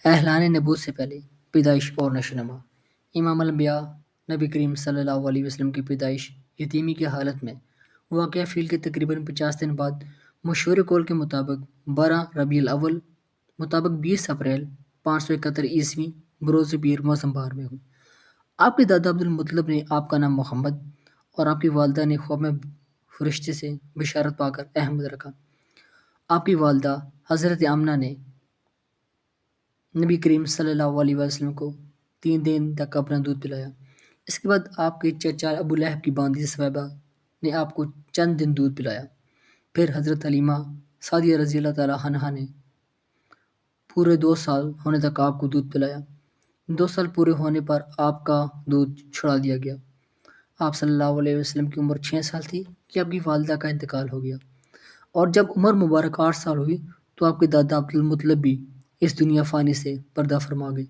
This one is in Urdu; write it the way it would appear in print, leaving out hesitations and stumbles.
اہلان نبوت سے پہلے پیدائش اور نشوونما۔ امام الانبیاء نبی کریم صلی اللہ علیہ وسلم کی پیدائش یتیمی کی حالت میں واقعہ فیل کے تقریباً 50 دن بعد مشہور قول کے مطابق 12 ربیع الاول مطابق 20 اپریل 571 عیسوی بروز پیر موسم بہار میں ہوئی۔ آپ کے دادا عبدالمطلب نے آپ کا نام محمد اور آپ کی والدہ نے خواب میں فرشتے سے بشارت پا کر احمد رکھا۔ آپ کی والدہ حضرت آمنہ نے نبی کریم صلی اللہ علیہ وسلم کو 3 دن تک اپنا دودھ پلایا۔ اس کے بعد آپ کے چچا ابو لہب کی باندھی سویبہ نے آپ کو چند دن دودھ پلایا۔ پھر حضرت حلیمہ سعدیہ رضی اللہ تعالیٰ عنہا نے پورے 2 سال ہونے تک آپ کو دودھ پلایا۔ 2 سال پورے ہونے پر آپ کا دودھ چھڑا دیا گیا۔ آپ صلی اللہ علیہ وسلم کی عمر 6 سال تھی کہ آپ کی والدہ کا انتقال ہو گیا، اور جب عمر مبارک 8 سال ہوئی تو آپ کے دادا عبدالمطلب بھی اس دنیا فانی سے پردہ فرما گئے۔